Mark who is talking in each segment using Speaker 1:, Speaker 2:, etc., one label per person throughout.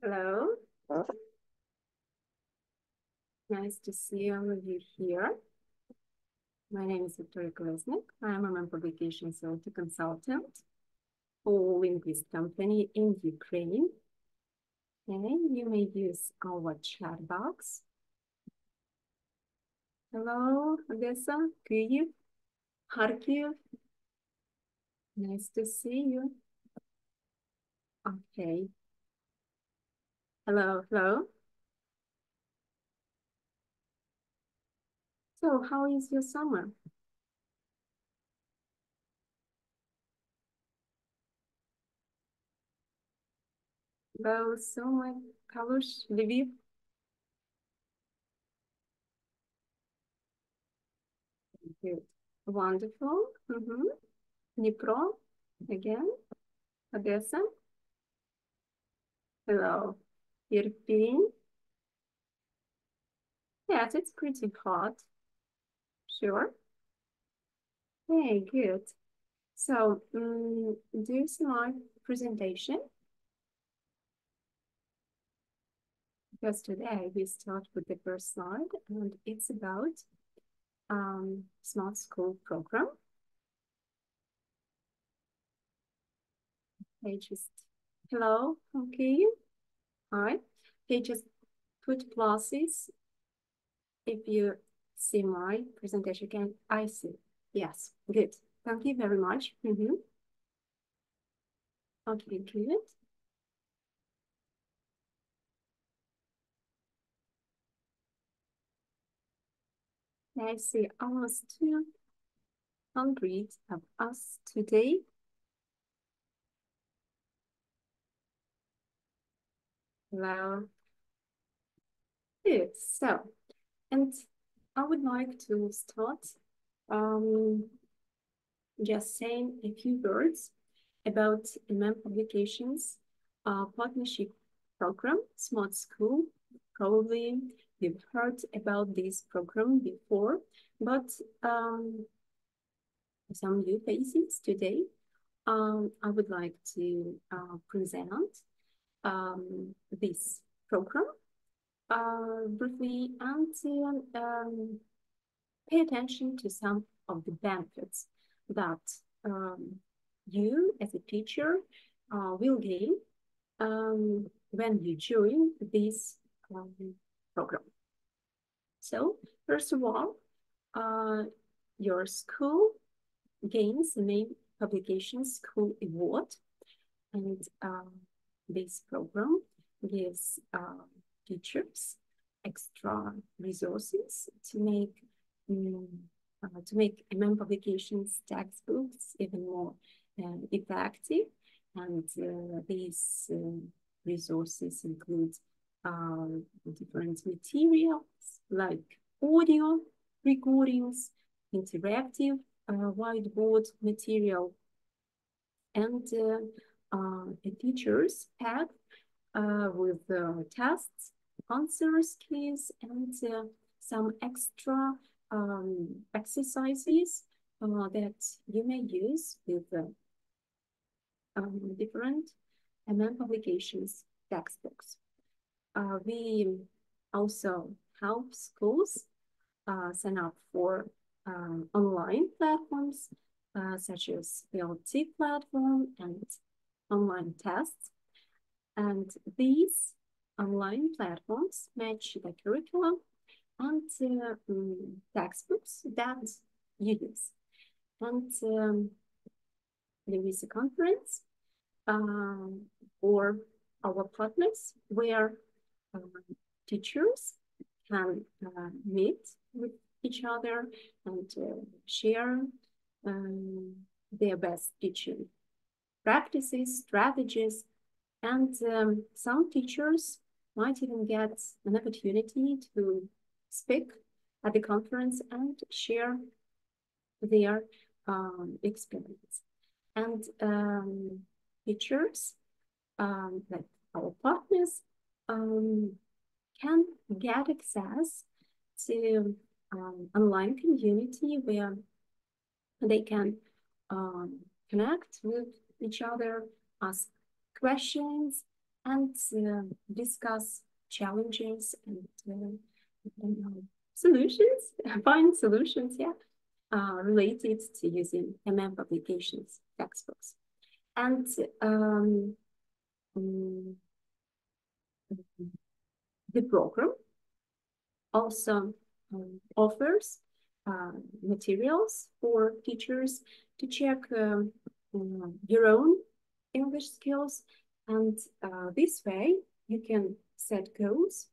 Speaker 1: Hello. Nice to see all of you here. My name is Vікторія Колесник. I am a publication consultant for Lingvist company in Ukraine. And you may use our chat box. Hello, Odessa, Kyiv, Kharkiv. Nice to see you. Okay. Hello. So, how is your summer? Hello, Summer, Kalush, Lviv. Good. Wonderful. Dnipro, again. Odessa. Hello. Irpin. Yes, it's pretty hot. Sure. Hey, good. So, do you see my presentation? Because today we start with the first slide, and it's about Smart School program. Okay, just hello, okay. Hi. Okay, just put pluses if you see my presentation. Can I see? Yes, good. Thank you very much. Okay, good. I see almost 200 of us today. Well, good. So, and I would like to start just saying a few words about MM Publications partnership program, Smart School. Probably you've heard about this program before, but some new faces today. I would like to present this program briefly and to pay attention to some of the benefits that you as a teacher will gain when you join this program. So, first of all, your school gains the main publication school award, and this program gives teachers extra resources to make MM Publications textbooks even more effective. And these resources include different materials like audio recordings, interactive whiteboard material, and a teacher's pad with tests, answers, keys, and some extra exercises that you may use with different MM Publications textbooks. We also help schools sign up for online platforms such as LT platform and online tests. And these online platforms match the curriculum and textbooks that you use. And there is a conference for our partners where teachers can meet with each other and share their best teaching practices, strategies, and some teachers might even get an opportunity to speak at the conference and share their experience. And teachers, like our partners, can get access to online community where they can connect with each other, ask questions, and discuss challenges and solutions, find solutions, related to using MM publications textbooks. And the program also offers materials for teachers to check your own English skills, and this way you can set goals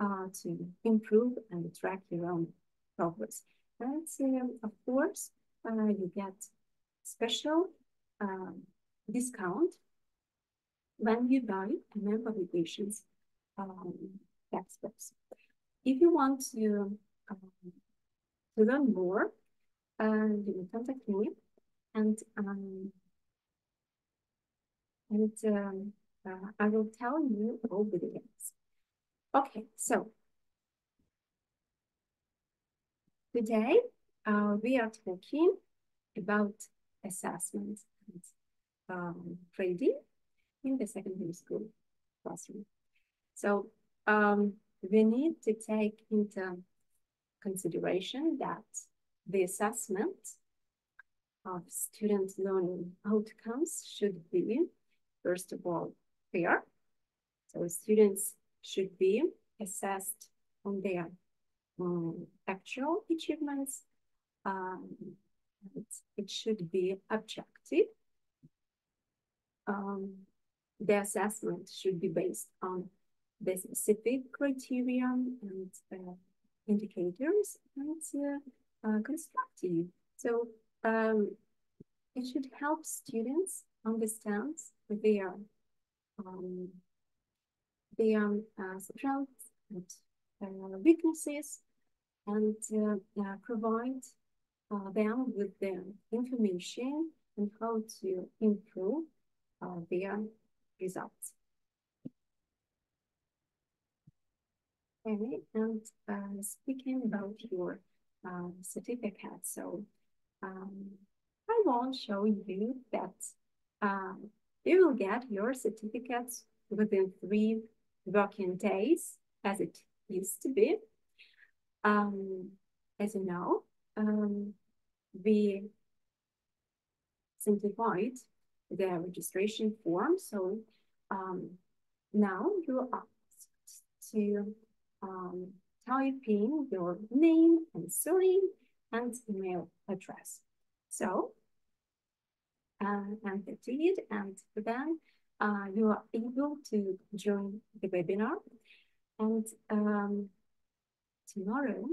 Speaker 1: to improve and track your own progress. And of course, you get special discount when you buy MM publications textbooks. If you want to learn more, you will contact me, and I will tell you all the details. Okay, so today we are talking about assessment and grading in the secondary school classroom. So we need to take into consideration that the assessment of student learning outcomes should be, first of all, fair. So students should be assessed on their actual achievements. It should be objective. The assessment should be based on the specific criteria and indicators, and constructive. So it should help students understand their strengths and weaknesses, and provide them with the information on how to improve their results. Okay, and speaking about your certificate, so I want to show you that you will get your certificates within 3 working days, as it used to be. As you know, we simplified the registration form, so now you are asked to type in your name and surname and email address. So, enter it, and then you are able to join the webinar. And tomorrow,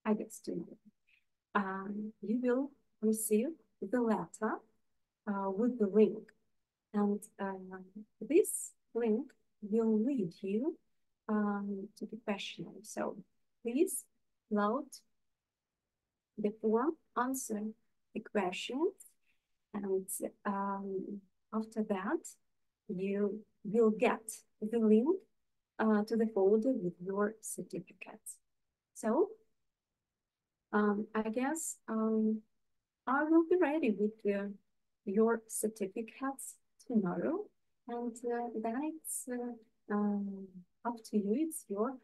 Speaker 1: I guess tomorrow, you will receive the letter with the link. And this link will lead you to the questionnaire. So please load the form, answer the questions, and after that, you will get the link to the folder with your certificates. So I guess I will be ready with your certificates tomorrow, and then it's up to you. It's your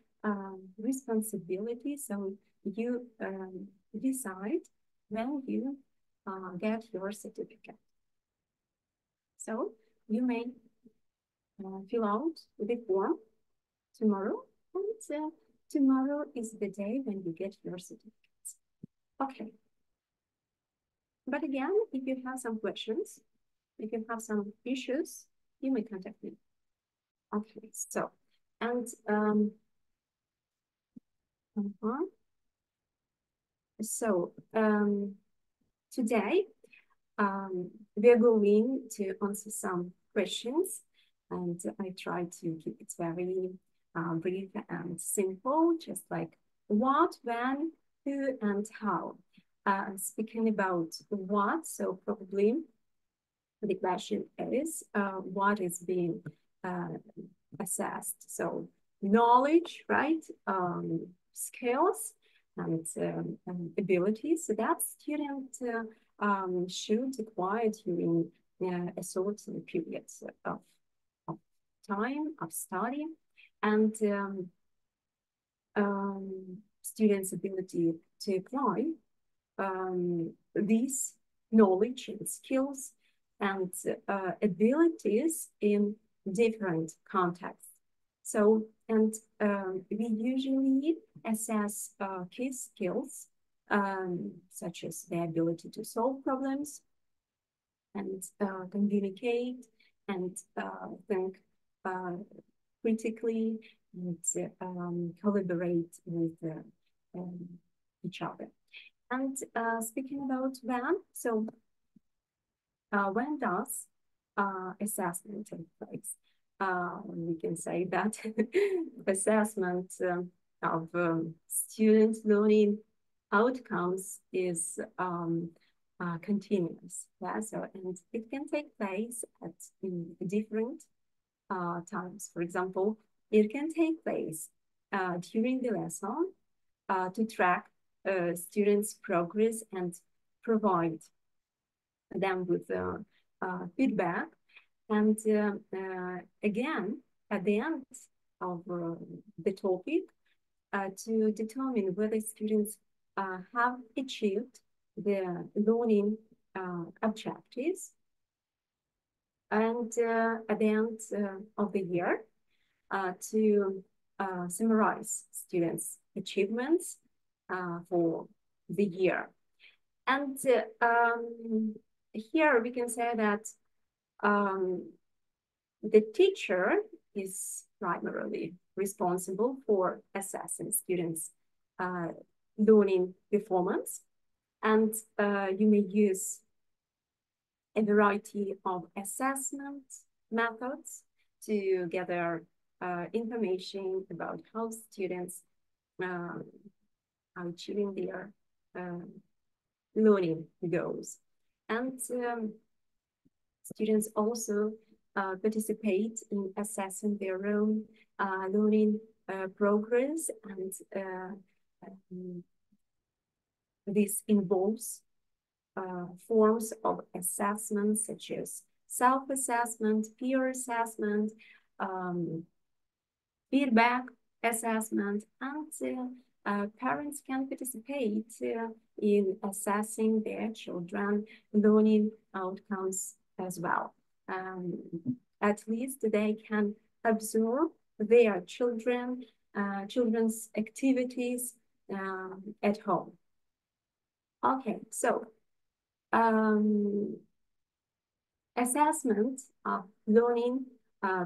Speaker 1: responsibility. So you decide when you get your certificate. So you may fill out the form tomorrow, and tomorrow is the day when you get your certificates. Okay. But again, if you have some questions, if you have some issues, you may contact me. Okay, so, and today we're going to answer some questions, and I try to keep it very brief and simple, just like what, when, who, and how. Speaking about what, so probably the question is what is being assessed. So knowledge, right? Skills and abilities. So that student should acquire during a certain period of time, of study, and students' ability to apply these knowledge and skills and abilities in different contexts. So, and we usually assess key skills such as the ability to solve problems and communicate and think critically and collaborate with each other. And speaking about when, so when does assessment take place? We can say that assessment of student learning outcomes is continuous. Yeah? So, and it can take place at different times. For example, it can take place during the lesson to track students' progress and provide them with feedback. And again, at the end of the topic, to determine whether students have achieved their learning objectives. And at the end of the year, to summarize students' achievements for the year. And here we can say that the teacher is primarily responsible for assessing students' learning performance. And you may use a variety of assessment methods to gather information about how students are achieving their learning goals. And students also participate in assessing their own learning progress, and this involves forms of assessment such as self-assessment, peer assessment, feedback assessment, and parents can participate in assessing their children's learning outcomes as well. At least they can observe their children's activities at home. Okay, so assessment of learning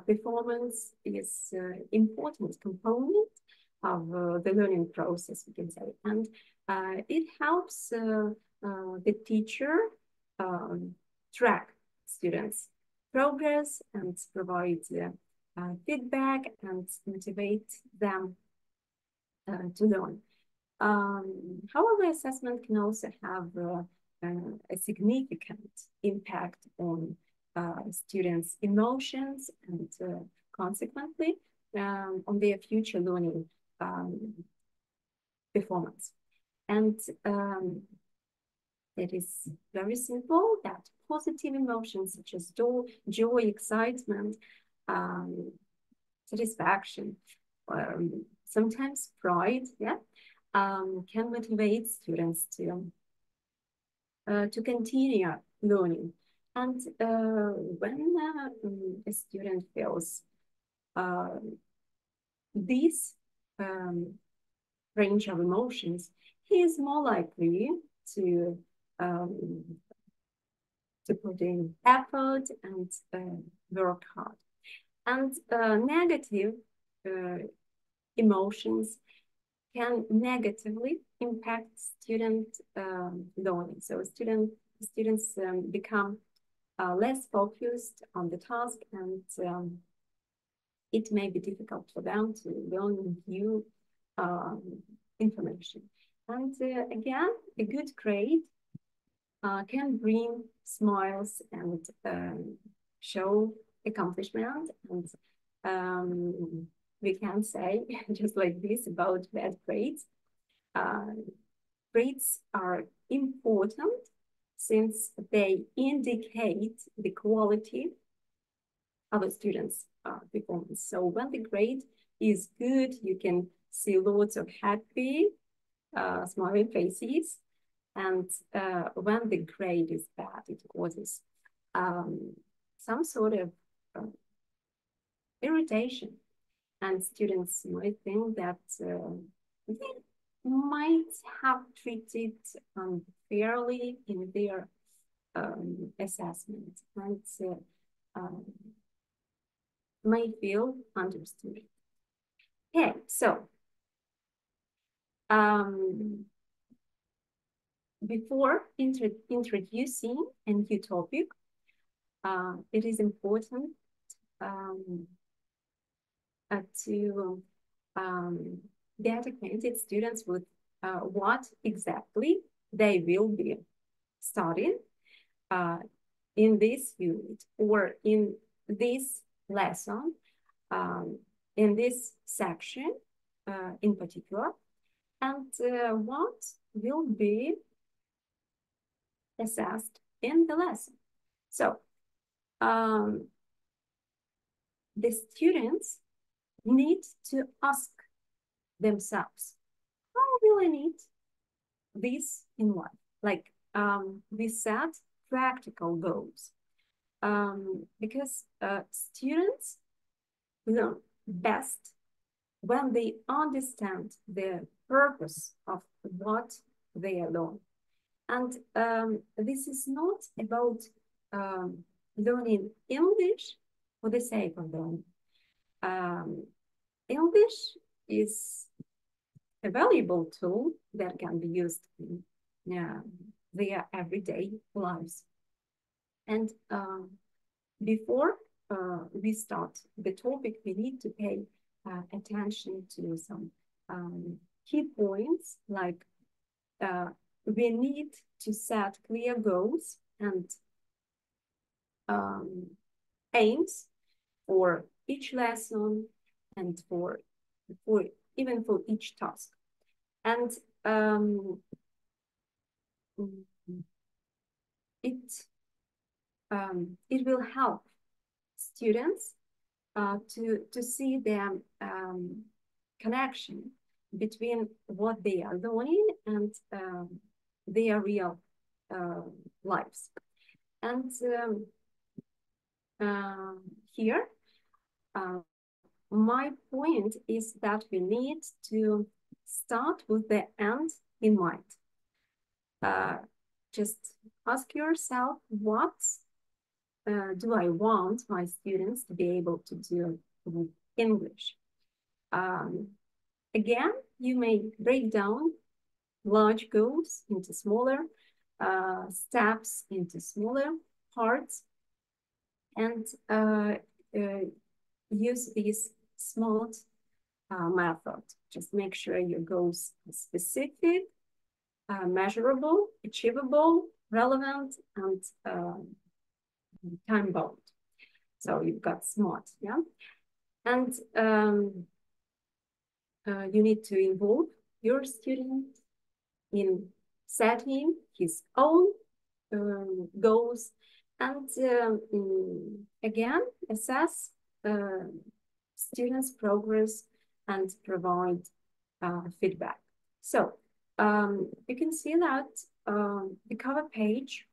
Speaker 1: performance is an important component of the learning process, we can say, and it helps the teacher track students' progress and provide feedback and motivate them to learn. However, assessment can also have a significant impact on students' emotions and consequently on their future learning performance. And it is very simple that positive emotions such as joy, excitement, satisfaction, sometimes pride, yeah, can motivate students to continue learning. And when a student feels this range of emotions, he is more likely to put in effort and work hard. And negative emotions can negatively impact student learning. So students become less focused on the task, and it may be difficult for them to learn new information. And again, a good grade can bring smiles and show accomplishment. And we can say just like this about bad grades. Grades are important since they indicate the quality other students' performance. So when the grade is good, you can see lots of happy, smiling faces. And when the grade is bad, it causes some sort of irritation. And students might think that they might have treated unfairly in their assessment, and may feel underestimated. Okay, so before introducing a new topic, it is important to get acquainted students with what exactly they will be studying in this unit or in this lesson, in this section in particular, and what will be assessed in the lesson. So the students need to ask themselves, how will I need this in life? Like we set practical goals, because students learn best when they understand the purpose of what they are learning. And this is not about learning English for the sake of learning. English is a valuable tool that can be used in their everyday lives. And before we start the topic, we need to pay attention to some key points, like we need to set clear goals and aims for each lesson and for even for each task. And it will help students to see the connection between what they are learning and their real lives. And here, my point is that we need to start with the end in mind. Just ask yourself, what do I want my students to be able to do with English? Again, you may break down large goals into smaller steps, into smaller parts, and use this SMART method. Just make sure your goals are specific, measurable, achievable, relevant, and time-bound. So you've got SMART, yeah? And you need to involve your student in setting his own goals, and again, assess students' progress and provide feedback. So you can see that the cover page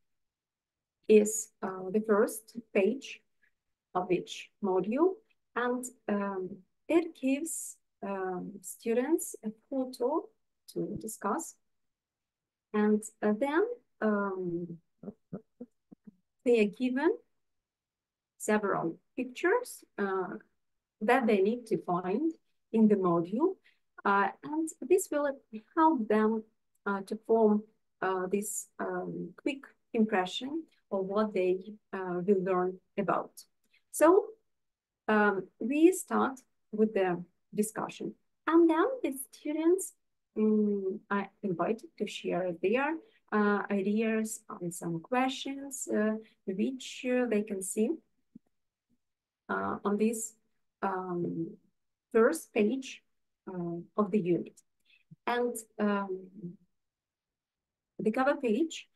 Speaker 1: is the first page of each module, and it gives students a photo to discuss, and then they are given several pictures that they need to find in the module, and this will help them to form this quick impression of what they will learn about. So we start with the discussion, and then the students are invited to share their ideas on some questions which they can see on this first page of the unit. And the cover page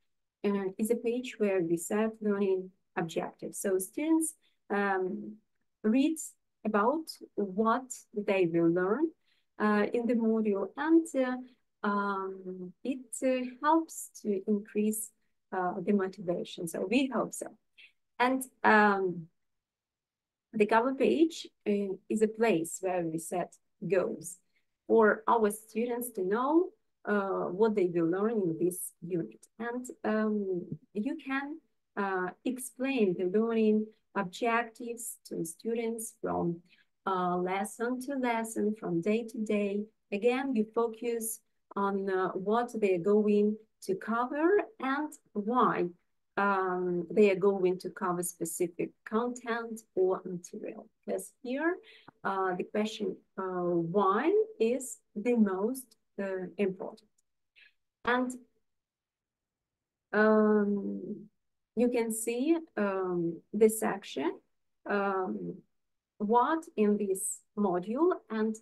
Speaker 1: is a page where we set learning objectives. So students read about what they will learn in the module, and it helps to increase the motivation. So we hope so. And the cover page is a place where we set goals for our students to know what they will learn in this unit. And you can explain the learning objectives to students from lesson to lesson, from day to day. Again, you focus on what they're going to cover and why they are going to cover specific content or material. Because here, the question why is the most important. And you can see this section, what in this module, and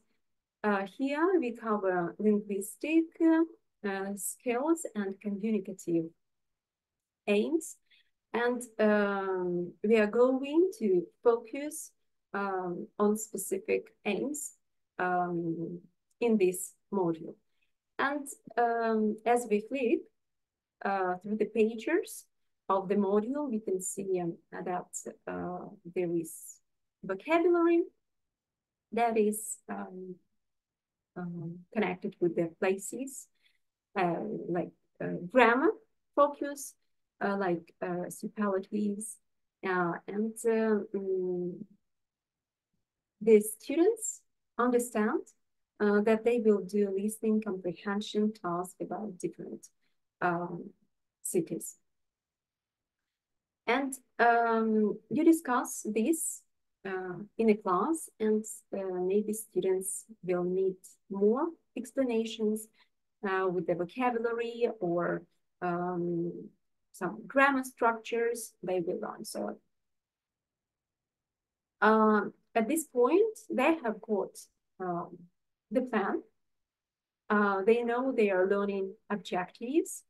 Speaker 1: here we cover linguistic skills and communicative aims, and we are going to focus on specific aims in this module. And as we flip through the pages of the module, we can see that there is vocabulary that is connected with the places, like grammar focus, like superlatives, and the students understand that they will do listening comprehension tasks about different cities. And you discuss this in a class, and maybe students will need more explanations with the vocabulary or some grammar structures they will learn. So at this point, they have got the plan. They know they are learning objectives.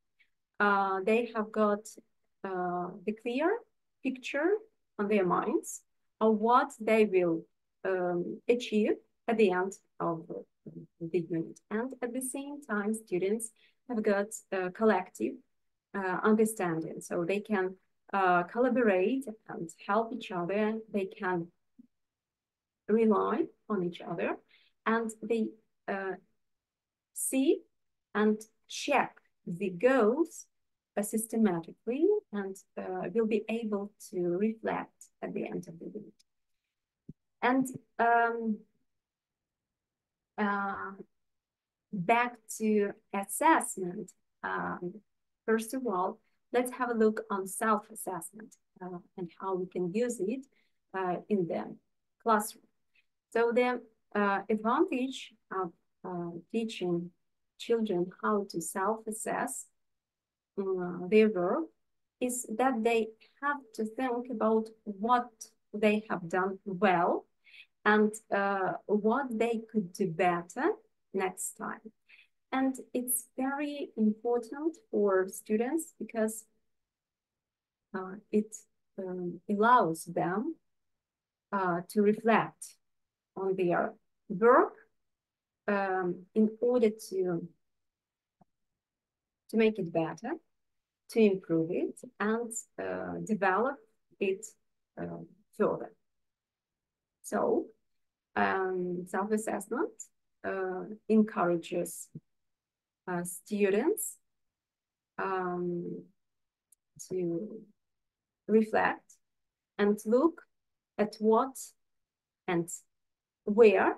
Speaker 1: They have got the clear picture on their minds of what they will achieve at the end of the unit. And at the same time, students have got collective understanding. So they can collaborate and help each other. They can rely on each other, and they see and check the goals systematically, and will be able to reflect at the end of the unit. And back to assessment. First of all, let's have a look on self-assessment and how we can use it in the classroom. So the advantage of teaching children how to self-assess their work is that they have to think about what they have done well and what they could do better next time. And it's very important for students because it allows them to reflect on their work in order to make it better, to improve it, and develop it further. So self-assessment encourages students to reflect and look at what and where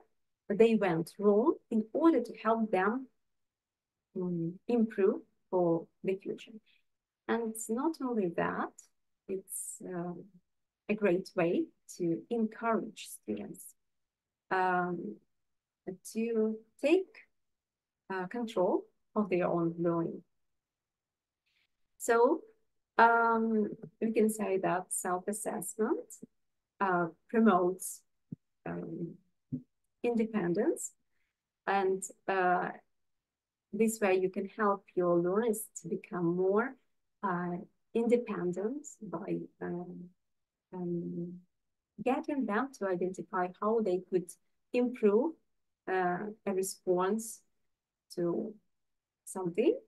Speaker 1: they went wrong in order to help them improve for the future. And it's not only that, it's a great way to encourage students to take control of their own learning. So we can say that self-assessment promotes independence, and this way you can help your learners to become more independent by getting them to identify how they could improve a response to something,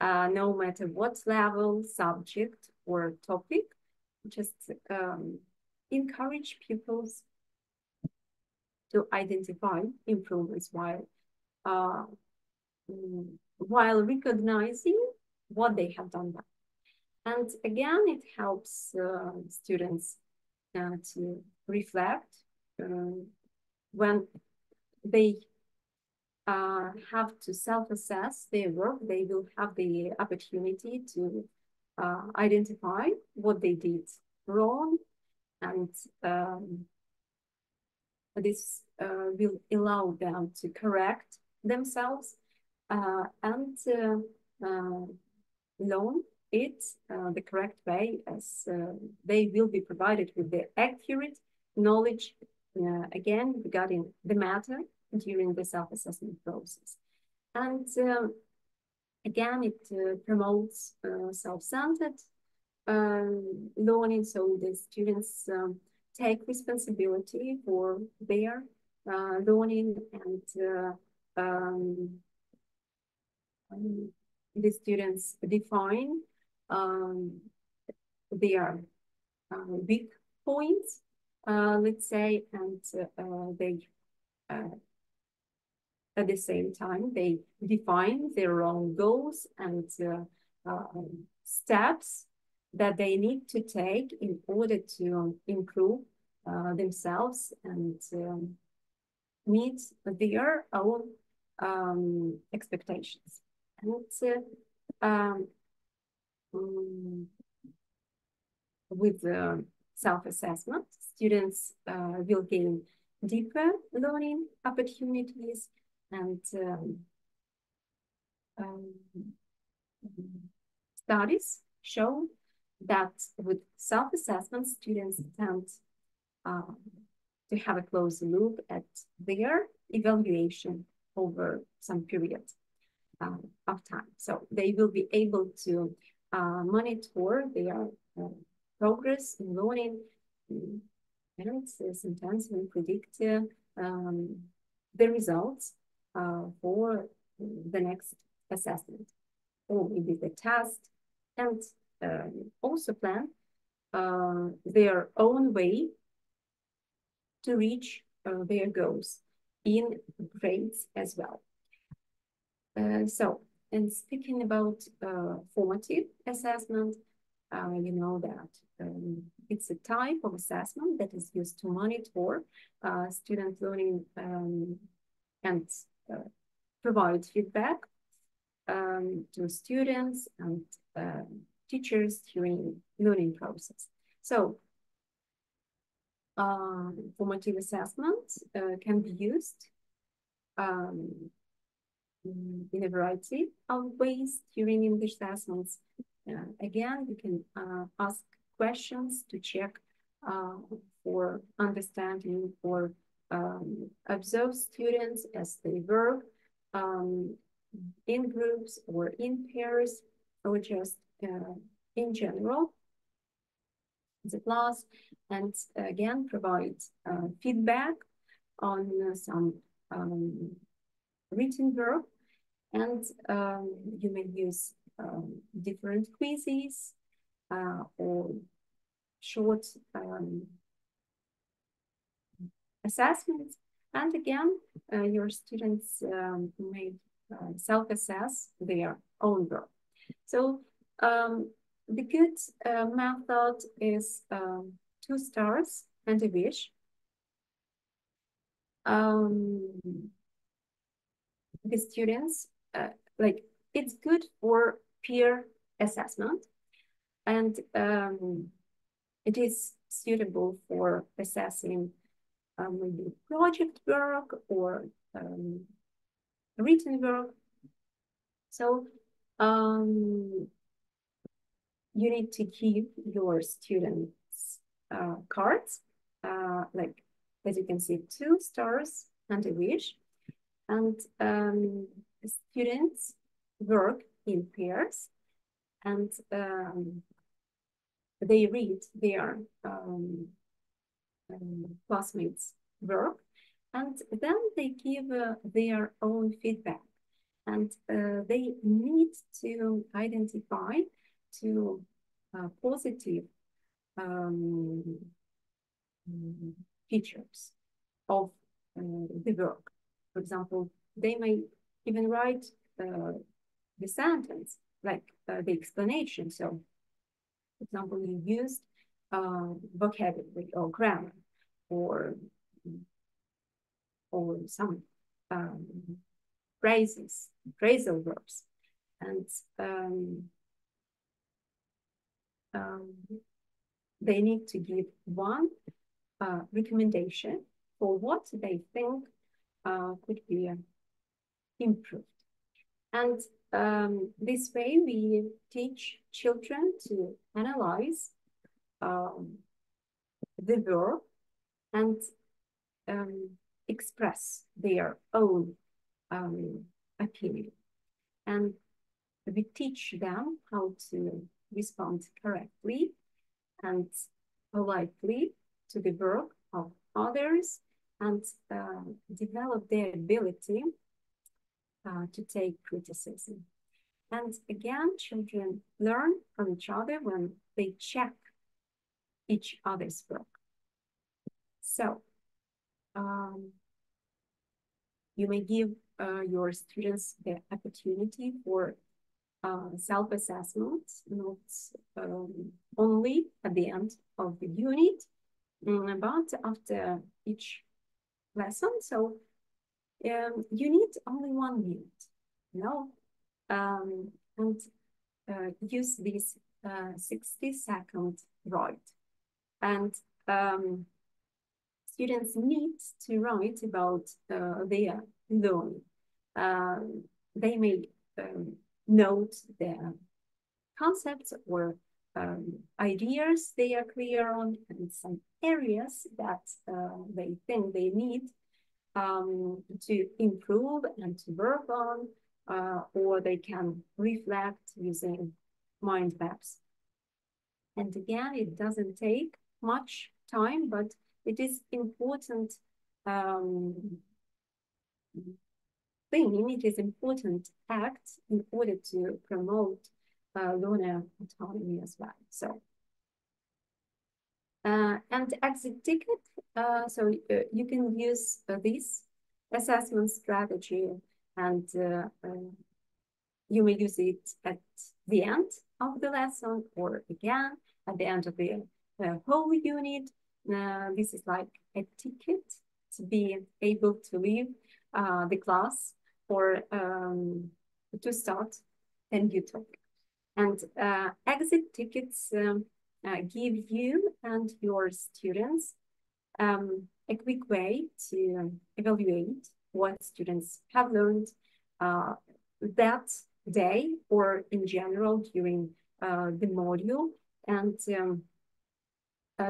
Speaker 1: no matter what level, subject, or topic. Just encourage pupils to identify improvements while recognizing what they have done well. And again, it helps students to reflect when they have to self-assess their work. They will have the opportunity to identify what they did wrong, and this will allow them to correct themselves and learn it the correct way, as they will be provided with the accurate knowledge, again, regarding the matter during the self-assessment process. And again, it promotes self-centered learning, so the students take responsibility for their learning, and the students define their weak points, let's say, and they at the same time they define their own goals and steps that they need to take in order to improve themselves and meet their own expectations. And with self-assessment, students will gain deeper learning opportunities, and studies show that with self-assessment, students tend to have a closer look at their evaluation over some period of time. So they will be able to monitor their progress in learning, and sometimes we predict the results for the next assessment, or maybe the test, and also plan their own way to reach their goals in grades as well. So, and speaking about formative assessment, you know that it's a type of assessment that is used to monitor student learning and provide feedback to students and teachers during learning process. So, formative assessment can be used in a variety of ways during English assessments. Again, you can ask questions to check for understanding, or observe students as they work in groups or in pairs, or just in general, the class, and again provide feedback on some written work, and you may use different quizzes or short assessments, and again your students may self-assess their own work. So the good method is 2 stars and a wish. The students, like, it's good for peer assessment, and it is suitable for assessing maybe project work or written work. So you need to give your students cards, like, as you can see, 2 stars and a wish. And students work in pairs, and they read their classmates' work, and then they give their own feedback, and they need to identify two positive features of the work. For example, they may even write the sentence, like the explanation. So, for example, you used vocabulary or grammar, or some phrases, phrasal verbs, and they need to give one recommendation for what they think could be improved. And this way we teach children to analyze the verb and express their own opinion. And we teach them how to respond correctly and politely to the work of others, and develop their ability to take criticism. And again, children learn from each other when they check each other's work. So you may give your students the opportunity for self-assessment, not only at the end of the unit, but after each lesson. So you need only 1 minute, you know, and use this 60-second right. And students need to write about their learning. They may note their concepts or ideas they are clear on, and some areas that they think they need to improve and to work on, or they can reflect using mind maps. And again, it doesn't take much time, but it is important it is important act in order to promote learner autonomy as well. So, and exit ticket, so you can use this assessment strategy, and you may use it at the end of the lesson, or again at the end of the whole unit. This is like a ticket to be able to leave the class or to start a new topic. And exit tickets give you and your students a quick way to evaluate what students have learned that day or in general during the module, and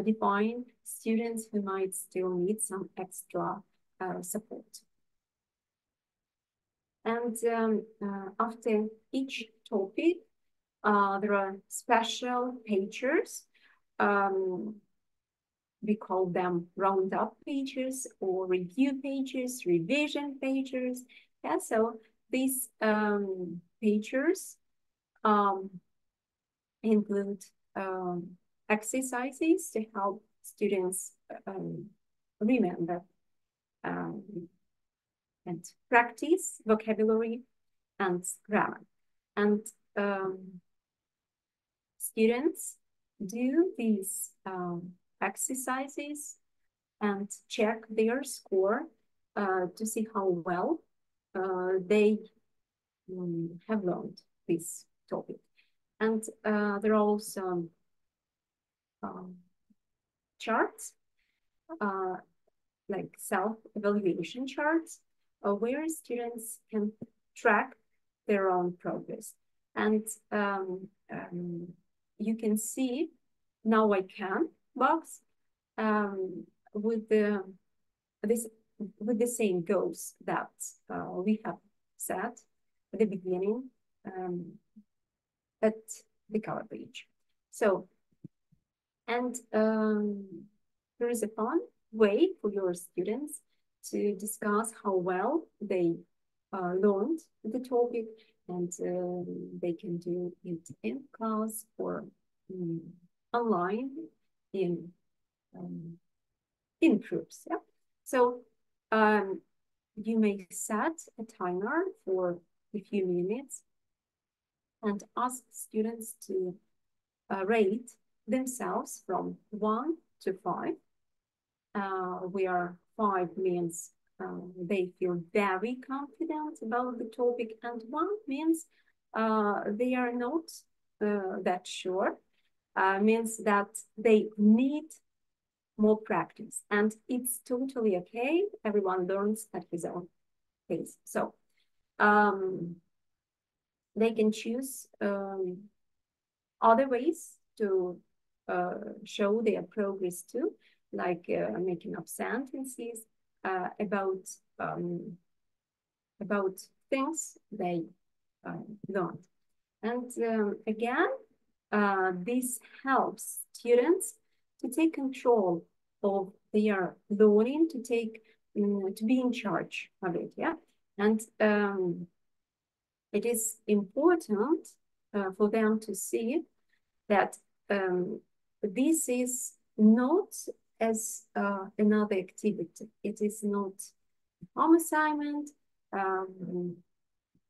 Speaker 1: define students who might still need some extra support. And after each topic, there are special pages. We call them roundup pages or review pages, revision pages. Yeah, so these pages include exercises to help students remember and practice vocabulary and grammar. And students do these exercises and check their score to see how well they have learned this topic. And there are also charts, like self-evaluation charts, where students can track their own progress. And you can see "Now I Can" box with the same goals that we have set at the beginning at the cover page. So, and there is a fun way for your students to discuss how well they learned the topic, and they can do it in class or online in groups. Yeah. So you may set a timer for a few minutes and ask students to rate themselves from 1 to 5, where 5 means they feel very confident about the topic, and 1 means they are not that sure, means that they need more practice, and it's totally okay. Everyone learns at his own pace. So they can choose other ways to show their progress too, like making up sentences about things they learned. And again, this helps students to take control of their learning, to be in charge of it. Yeah, and it is important for them to see that this is not as another activity. It is not a home assignment,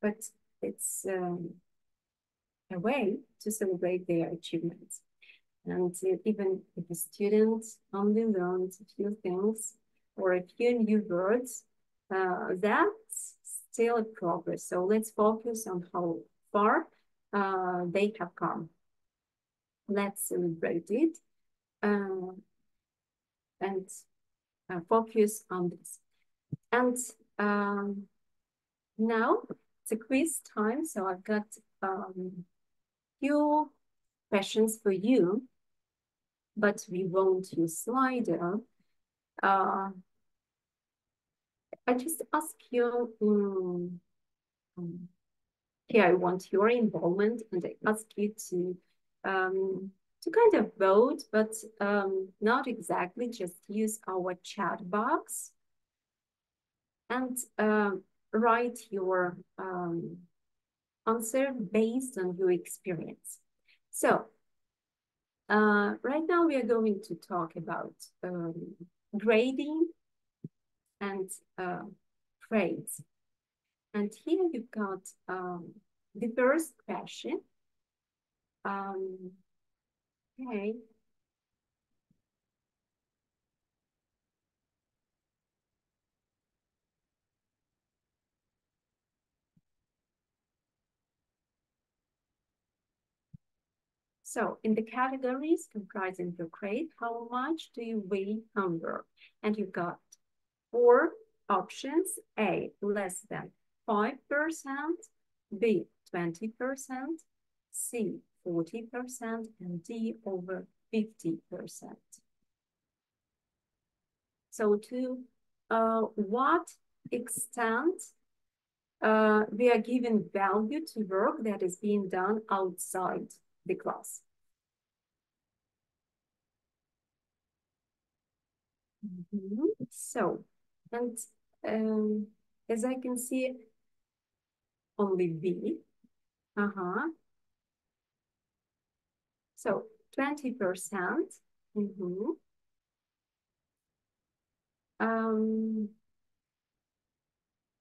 Speaker 1: but it's a way to celebrate their achievements. And even if a student only learns a few things or a few new words, that's still a progress. So let's focus on how far they have come. Let's celebrate it and focus on this. And now it's a quiz time. So I've got few questions for you, but we won't use slider. I just ask you, here I want your involvement, and I ask you to kind of vote, but not exactly, just use our chat box and write your answer based on your experience. So right now we are going to talk about grading and grades. And here you've got the first question. Okay. So in the categories comprising your grade, how much do you weigh homework? And you've got 4 options: A, less than 5%, B, 20%, C, 40%, and D, over 50%. So to what extent we are giving value to work that is being done outside the class? So, and as I can see, only B. So 20%.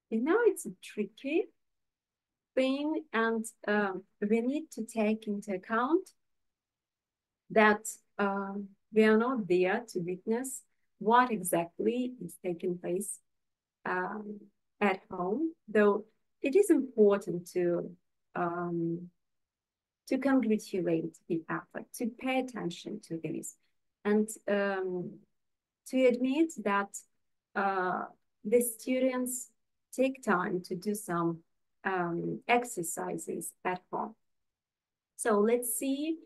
Speaker 1: You know, it's a tricky thing, and we need to take into account that we are not there to witness what exactly is taking place at home, though it is important to congratulate the effort, to pay attention to this, and to admit that the students take time to do some exercises at home. So let's see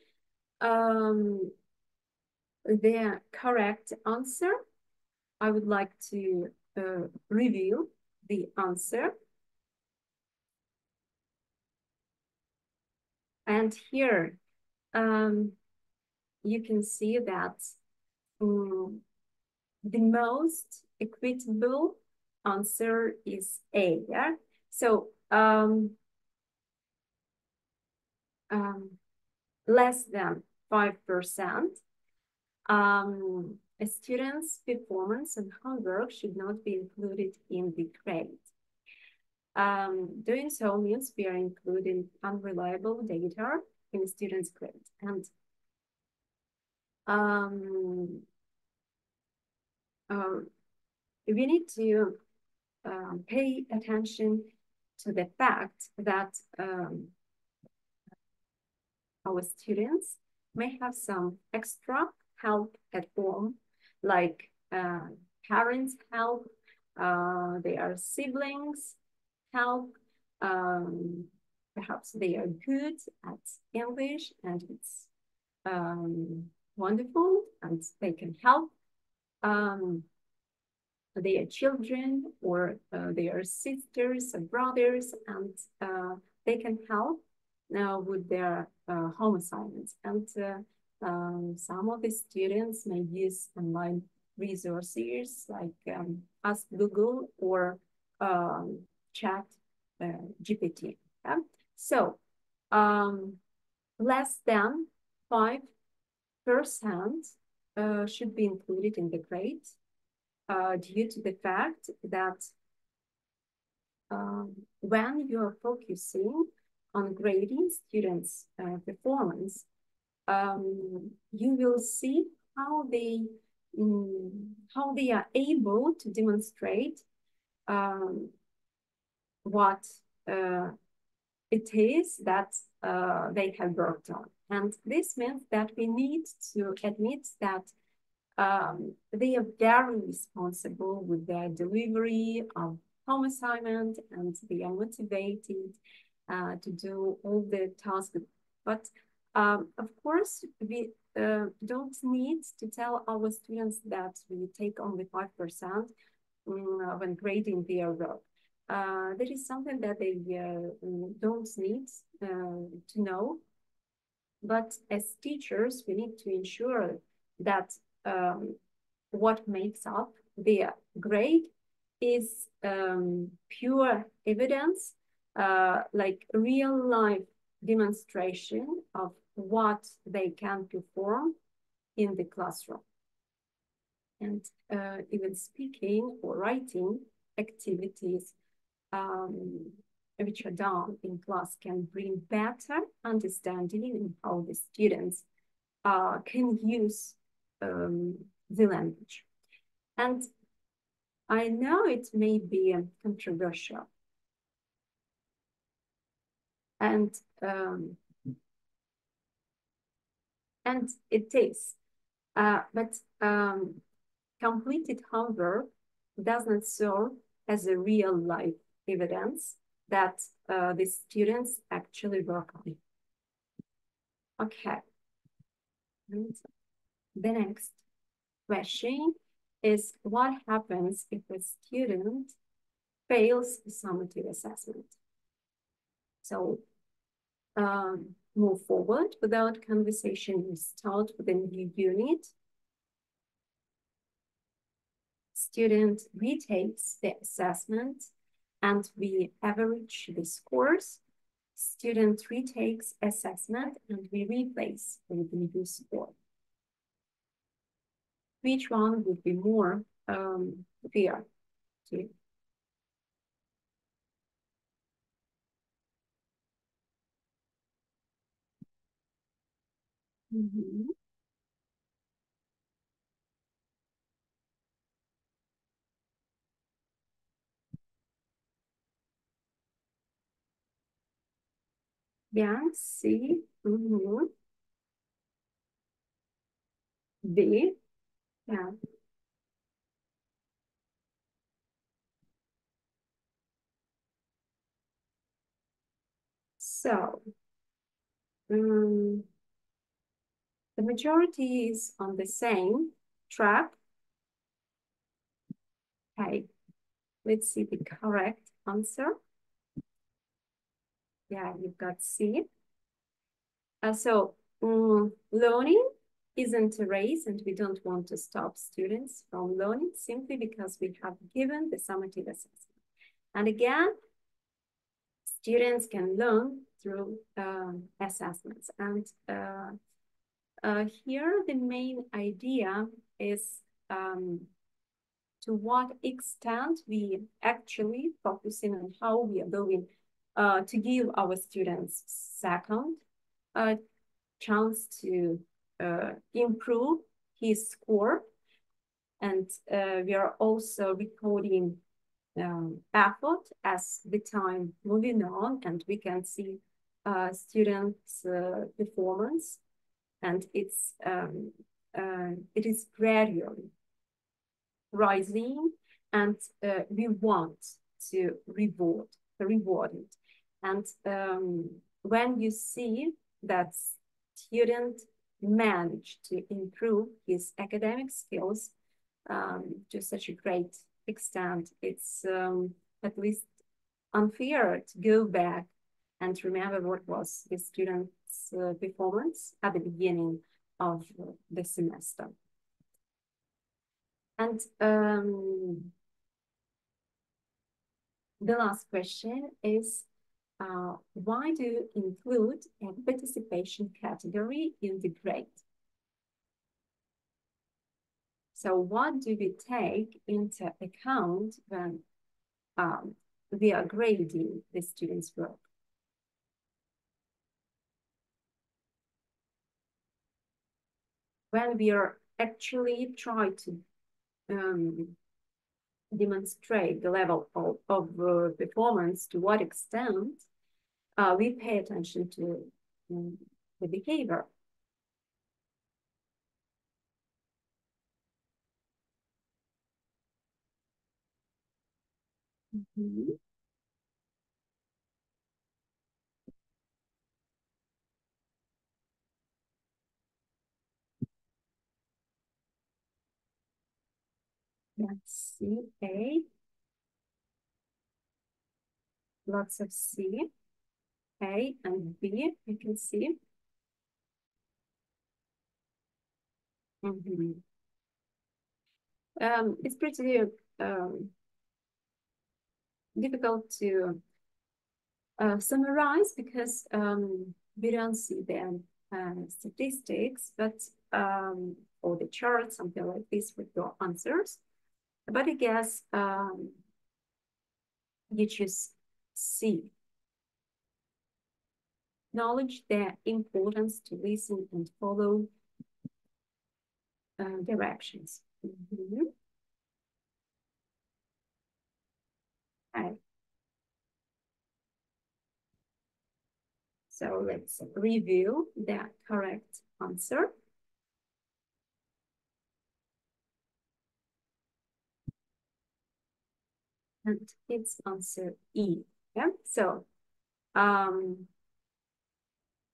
Speaker 1: the correct answer. I would like to reveal the answer. And here you can see that the most equitable answer is A, yeah? So, less than 5%, a student's performance and homework should not be included in the grade. Doing so means we are including unreliable data in the student's grade. And we need to pay attention to the fact that our students may have some extra help at home, like parents' help, their siblings' help, perhaps they are good at English and it's wonderful and they can help their children or their sisters and brothers, and they can help with their home assignments. And some of the students may use online resources like Ask Google or Chat GPT. Yeah? So less than 5% should be included in the grade due to the fact that when you're focusing on grading students' performance, you will see how they are able to demonstrate what it is that they have worked on. And this means that we need to admit that they are very responsible with their delivery of home assignment and they are motivated to do all the tasks. But of course, we don't need to tell our students that we take only 5% when grading their work. That is something that they don't need to know. But as teachers, we need to ensure that what makes up their grade is pure evidence, like real life demonstration of what they can perform in the classroom. And even speaking or writing activities which are done in class can bring better understanding in how the students can use the language. And I know it may be controversial. And it is. But completed homework does not serve as a real life evidence that the students actually work on. Okay. And the next question is, what happens if a student fails the summative assessment? So move forward without conversation. We start with a new unit. Student retakes the assessment and we average the scores. Student retakes assessment and we replace with the new score. Which one would be more fair to you? Yeah, C. B. Yeah. So, the majority is on the same track. Okay, let's see the correct answer. Yeah, you've got C. So, learning isn't a race, and we don't want to stop students from learning simply because we have given the summative assessment. And again, students can learn through assessments. And here the main idea is to what extent we actually focusing on how we are going to give our students second chance to improve his score. And we are also recording effort as the time moving on, and we can see students' performance, and it is gradually rising, and we want to reward it. And when you see that student managed to improve his academic skills to such a great extent, it's at least unfair to go back and remember what was the student's performance at the beginning of the semester. And the last question is, why do you include a participation category in the grade? So what do we take into account when we are grading the students' work? When we are actually trying to demonstrate the level of performance, to what extent we pay attention to the behavior. Mm-hmm. Let's see, A. Lots of C. A and B, you can see. Mm-hmm. It's pretty difficult to summarize because we don't see the statistics, but or the chart, something like this with your answers. But I guess you choose C. Acknowledge the importance to listen and follow directions. Mm-hmm. Okay. So let's review the correct answer. And it's answer E. Yeah. So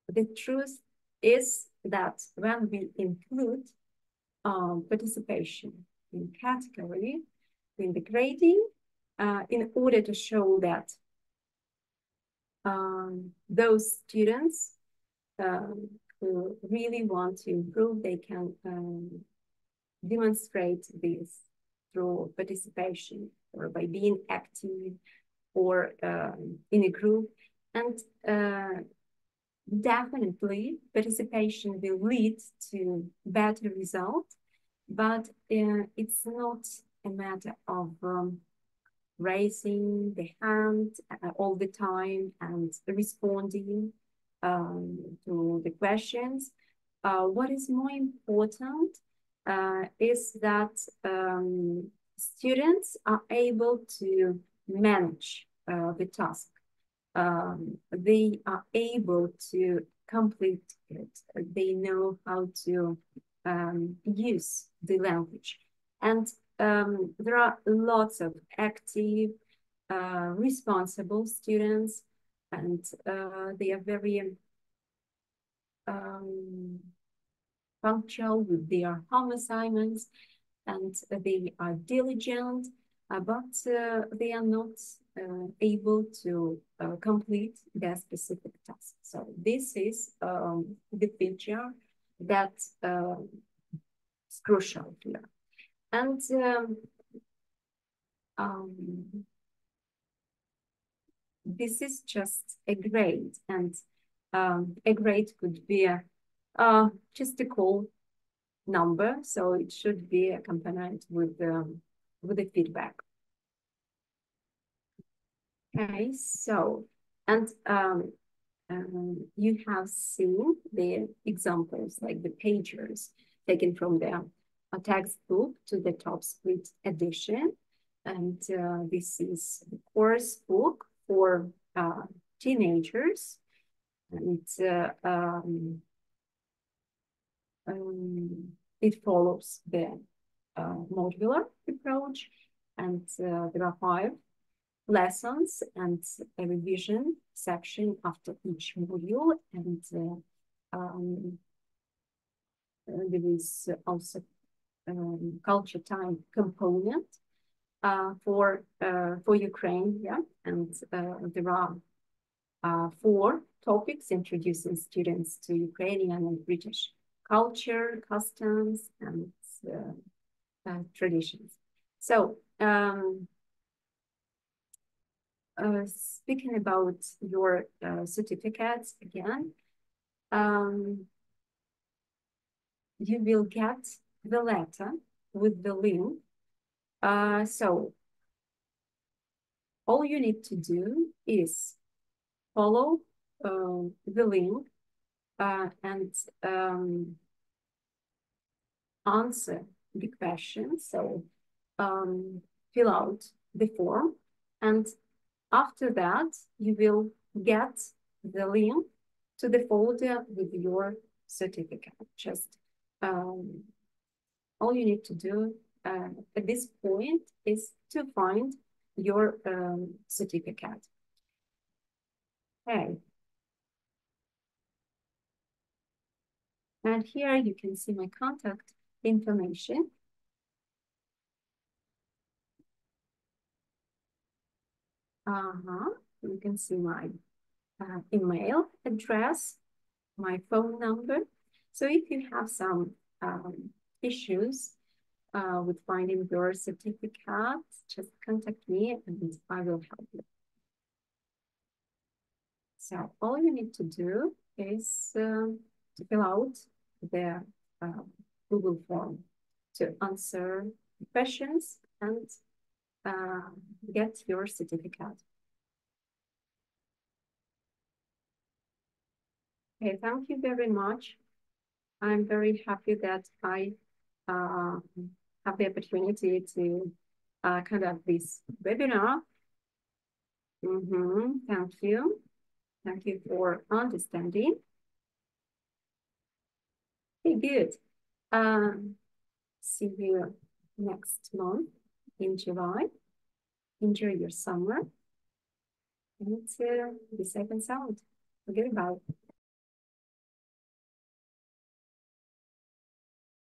Speaker 1: the truth is that when we include participation in category in the grading, in order to show that those students who really want to improve, they can demonstrate this through participation or by being active or in a group. And definitely participation will lead to better results, but it's not a matter of raising the hand all the time and responding to the questions. What is more important is that students are able to manage the task. They are able to complete it. They know how to use the language. And there are lots of active, responsible students, and they are very punctual with their home assignments, and they are diligent, but they are not able to complete their specific task. So this is the picture that is crucial here. And this is just a grade, and a grade could be just a cool number, so it should be accompanied with the feedback. Okay, so, and you have seen the examples, like the pagers taken from the textbook to the top split edition. And this is the course book for teenagers. And it follows the modular approach. And there are 5 lessons and a revision section after each module. And there is also culture time component for Ukraine, yeah. And there are 4 topics introducing students to Ukrainian and British culture, customs, and traditions. So, speaking about your certificates again, you will get the letter with the link. So all you need to do is follow the link and answer the question. So fill out the form, and after that, you will get the link to the folder with your certificate. Just all you need to do at this point is to find your certificate. Okay. And here you can see my contact information. You can see my email address, my phone number. So if you have some issues with finding your certificate, just contact me and I will help you. So all you need to do is to fill out the Google form to answer questions and get your certificate. Okay, thank you very much. I'm very happy that I have the opportunity to conduct this webinar. Thank you. Thank you for understanding. Okay, good. See you next month in July. Enjoy your summer. And be safe and sound. Goodbye.